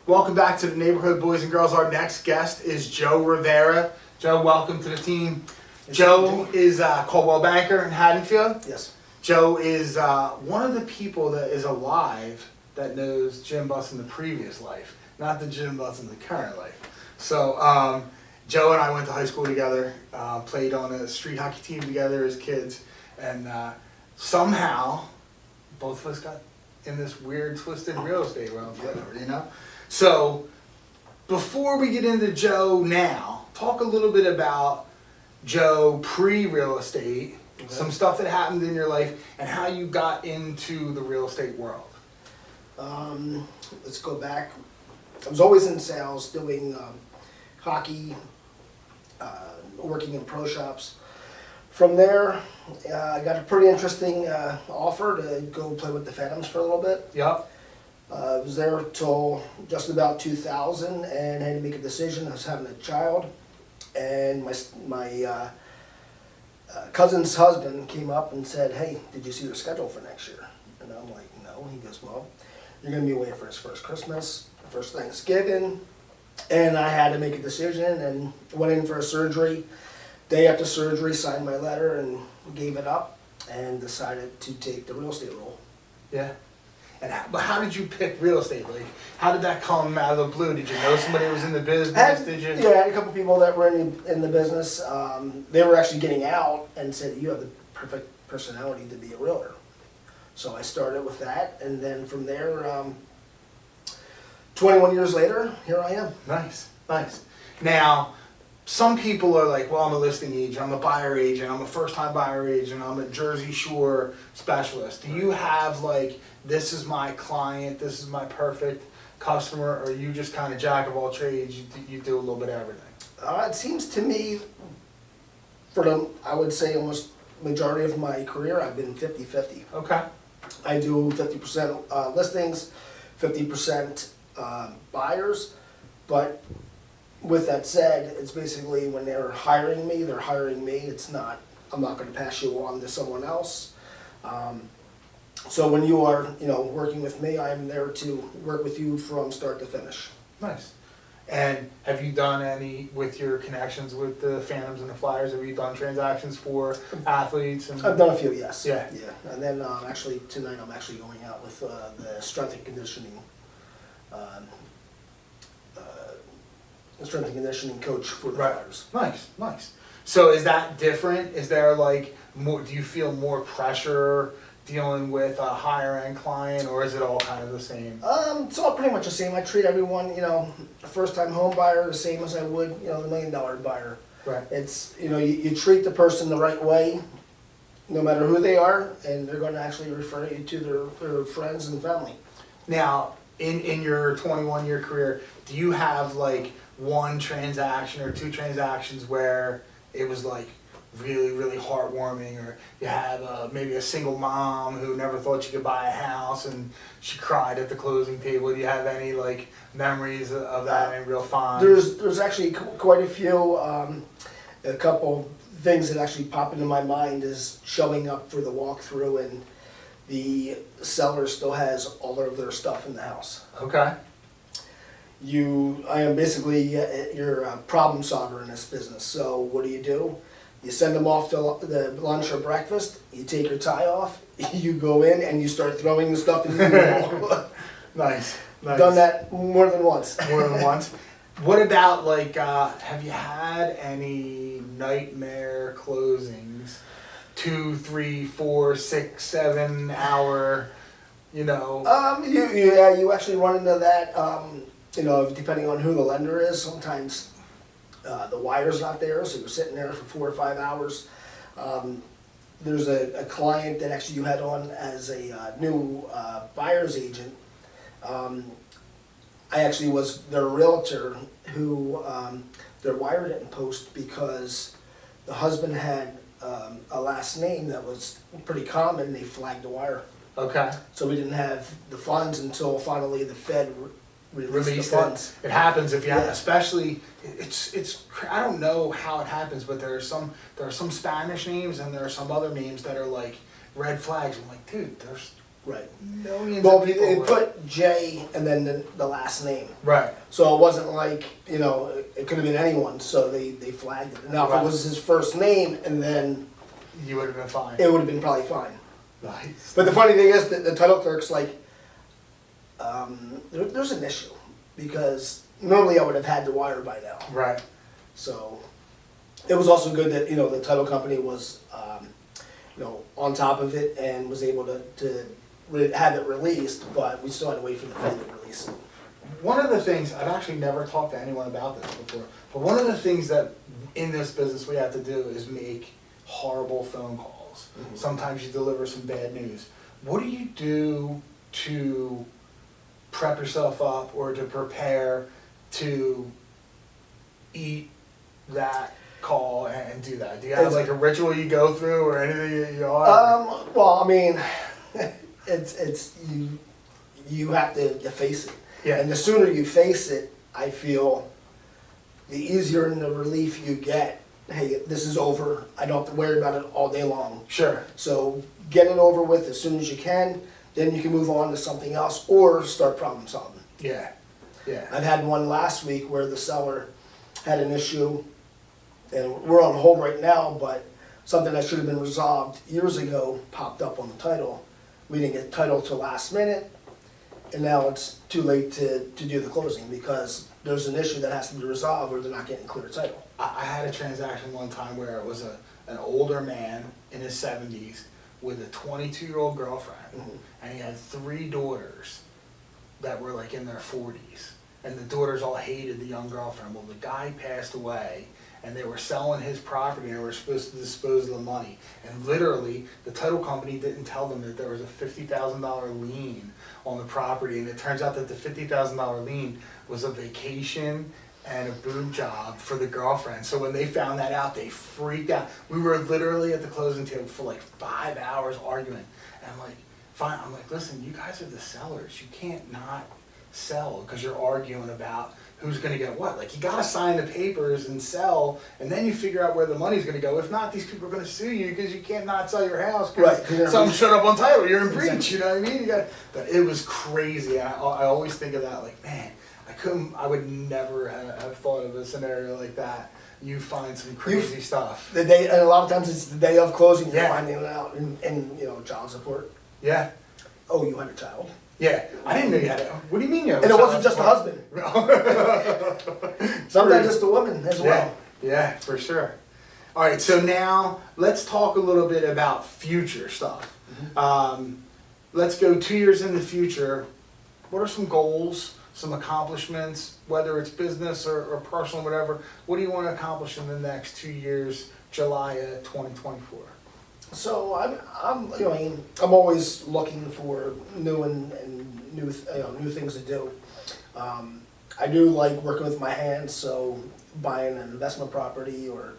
Welcome back to the Neighborhood Boys and Girls. Our next guest is Joe Rivera. Joe, welcome to the team. Joe is a Coldwell banker in Haddonfield. Yes. Joe is one of the people that is alive that knows Jim Butz in the previous life, not the Jim Butz in the current life. So Joe and I went to high school together, played on a street hockey team together as kids, and somehow both of us got in this weird, twisted real estate world together, you know? So before we get into Joe now, talk a little bit about Joe pre-real estate, some stuff that happened in your life, and how you got into the real estate world. Let's go back. I was always in sales, doing hockey, working in pro shops. From there, I got a pretty interesting offer to go play with the Phantoms for a little bit. Yep. I was there till just about 2000 and had to make a decision. I was having a child, and my cousin's husband came up and said, "Hey, did you see your schedule for next year?" And I'm like, "No." He goes, "Well, you're going to be away for his first Christmas, first Thanksgiving." And I had to make a decision and went in for a surgery. Day after surgery, signed my letter and gave it up and decided to take the real estate role. Yeah. But how did you pick real estate? Like, how did that come out of the blue? Did you know somebody who was in the business? Did you? Yeah, I had a couple people that were in the business. They were actually getting out and said, "You have the perfect personality to be a realtor." So I started with that, and then from there, 21 years later, here I am. Nice, nice. Now, some people are like, well, I'm a listing agent, I'm a buyer agent, I'm a first-time buyer agent, I'm a Jersey Shore specialist. Do you have like, this is my client, this is my perfect customer, or are you just kind of jack of all trades, you do a little bit of everything? It seems to me, I would say almost majority of my career, I've been 50-50. Okay. I do 50% listings, 50% buyers, but with that said, it's basically when they're hiring me, they're hiring me. It's not, I'm not going to pass you on to someone else. So when you are, working with me, I'm there to work with you from start to finish. Nice. And have you done any, with your connections with the Phantoms and the Flyers, have you done transactions for athletes? And I've done a few, yes. Yeah. Yeah. And then actually tonight I'm actually going out with the strength and conditioning coach for the Flyers. Nice, nice. So is that different? Is there like more, do you feel more pressure dealing with a higher end client, or is it all kind of the same? It's all pretty much the same. I treat everyone, a first time home buyer the same as I would, the $1 million buyer. Right. It's, you treat the person the right way, no matter who they are, and they're going to actually refer you to their friends and family. Now, in your 21-year career, do you have like one transaction or two transactions where it was like really, really heartwarming, or you had maybe a single mom who never thought she could buy a house and she cried at the closing table? Do you have any like memories of that and real fond? There's actually quite a few. A couple things that actually pop into my mind is showing up for the walkthrough and the seller still has all of their stuff in the house. Okay. I am basically your problem solver in this business. So what do? You send them off to the lunch or breakfast, you take your tie off, you go in and you start throwing the stuff in the wall. Nice, nice. Done that more than once. More than once. What about like, have you had any nightmare closings? 2, 3, 4, 6, 7 hour, You actually run into that, depending on who the lender is. Sometimes the wire's not there, so you're sitting there for 4 or 5 hours. There's a client that actually you had on as a new buyer's agent. I actually was their realtor who their wire didn't post because the husband had a last name that was pretty common. They flagged the wire. Okay. So we didn't have the funds until finally the Fed released the funds. It happens if you have, especially it's I don't know how it happens, but there are some Spanish names and there are some other names that are like red flags. I'm like, dude, Right. Millions Well, of people. they were- put J and then the last name. Right. So it wasn't like, you know, it could have been anyone, so they flagged it. Now, if Right. it was his first name, and then You would have been fine. it would have been probably fine. Nice. But the funny thing is that the title clerk's like, there's an issue, because normally I would have had the wire by now. Right. So it was also good that, you know, the title company was, you know, on top of it and was able to have it released, but we still had to wait for the Fed to release it. One of the things, I've actually never talked to anyone about this before, but one of the things that in this business we have to do is make horrible phone calls. Mhm. Sometimes you deliver some bad news. What do you do to prep yourself up or to prepare to eat that call and do that? Do you have like a ritual you go through or anything you are? Well, I mean, it's you have to face it. Yeah. And the sooner you face it, I feel, the easier and the relief you get. Hey, this is over. I don't have to worry about it all day long. Sure. So get it over with as soon as you can. Then you can move on to something else or start problem solving. Yeah. Yeah. I've had one last week where the seller had an issue, and we're on hold right now, but something that should have been resolved years ago popped up on the title. We didn't get title till last minute, and now it's too late to do the closing because there's an issue that has to be resolved or they're not getting clear title. I had a transaction one time where it was an older man in his 70s with a 22-year-old girlfriend, Mhm. and he had 3 daughters that were like in their 40s, and the daughters all hated the young girlfriend. Well, the guy passed away, and they were selling his property, and they were supposed to dispose of the money, and literally the title company didn't tell them that there was a $50,000 lien on the property, and it turns out that the $50,000 lien was a vacation and a boob job for the girlfriend. So when they found that out, they freaked out. We were literally at the closing table for like 5 hours arguing. And I'm like, fine, I'm like, listen, you guys are the sellers. You can't not sell because you're arguing about who's gonna get what. Like, you gotta sign the papers and sell, and then you figure out where the money's gonna go. If not, these people are gonna sue you because you can't not sell your house because Right. someone showed up on title. You're in breach, Exactly. you know what I mean? You got, but it was crazy. And I always think of that, like, man, I would never have thought of a scenario like that. You find some crazy stuff. The day, and a lot of times it's the day of closing, you're Yeah. finding it out, and you know, child support. Yeah, Oh, you had a child. yeah. I didn't know you had it. What do you mean you have And a it child wasn't just the support? husband. Sometimes it's the woman as Yeah, well. yeah, for sure. All right, so now let's talk a little bit about future stuff. Let's go 2 years in the future. What are some goals, some accomplishments, whether it's business or personal, whatever? What do you want to accomplish in the next 2 years, July of 2024? So I'm always looking for new and new new things to do. I do like working with my hands, so buying an investment property or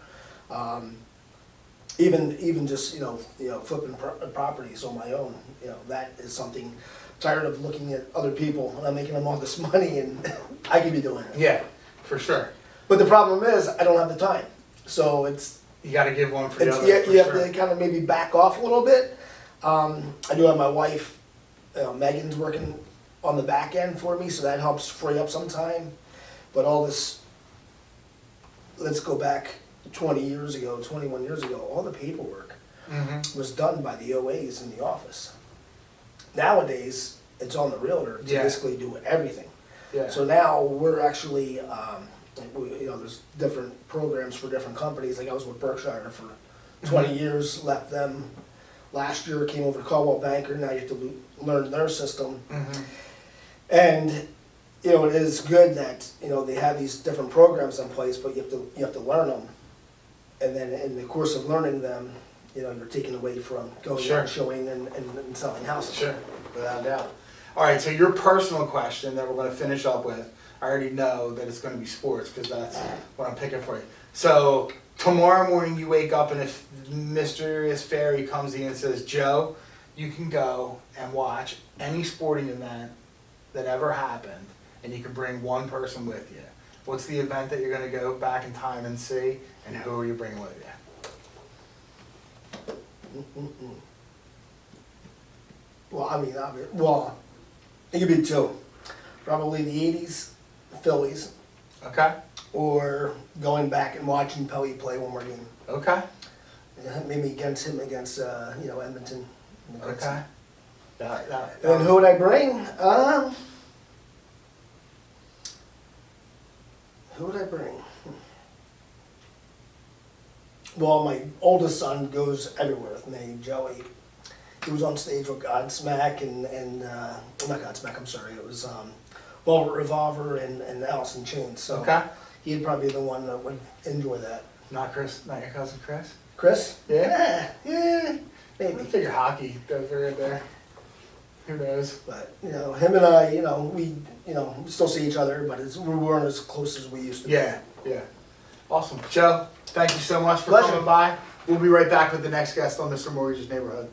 even just flipping properties on my own. You know, that is something. Tired of looking at other people and I'm making them all this money and I could be doing it. Yeah, for sure. But the problem is I don't have the time. So You got to give one for the other. you have for sure. to kind of maybe back off a little bit. I do have my wife, Megan's working on the back end for me, so that helps free up some time. But all this, let's go back 20 years ago, 21 years ago, all the paperwork Mhm. was done by the OAs in the office. Nowadays, it's on the realtor to Yeah. basically do everything. Yeah. So now we're actually, there's different programs for different companies. Like I was with Berkshire for 20 years, left them last year, came over to Coldwell Banker. Now you have to learn their system. Mhm. And it is good that they have these different programs in place, but you have to learn them. And then in the course of learning them, you're taken away from going Sure. out and showing and selling houses. Sure, without a doubt. All right, so your personal question that we're going to finish up with, I already know that it's going to be sports because that's what I'm picking for you. So tomorrow morning you wake up and if Mysterious Fairy comes to you and says, Joe, you can go and watch any sporting event that ever happened and you can bring one person with you. What's the event that you're going to go back in time and see, and who are you bringing with you? Well, I mean, well, it could be two. Probably the '80s Phillies, Okay. or going back and watching Pelly play one more game. Okay. Maybe against him, against Edmonton. Okay. And who would I bring? Who would I bring? Well, my oldest son goes everywhere with me, Joey. He was on stage with Godsmack and not Godsmack, I'm sorry, it was Velvet Revolver and Alice in Chains. So Okay. he'd probably be the one that would enjoy that. Not Chris, not your cousin Chris? Chris? Yeah. Yeah, I maybe. figure hockey does right there. Who knows? But, him and I, we still see each other, but we weren't as close as we used to be. Yeah, yeah. Awesome. Joe, thank you so much for Pleasure. coming by. We'll be right back with the next guest on Mr. Mortgage's Neighborhood.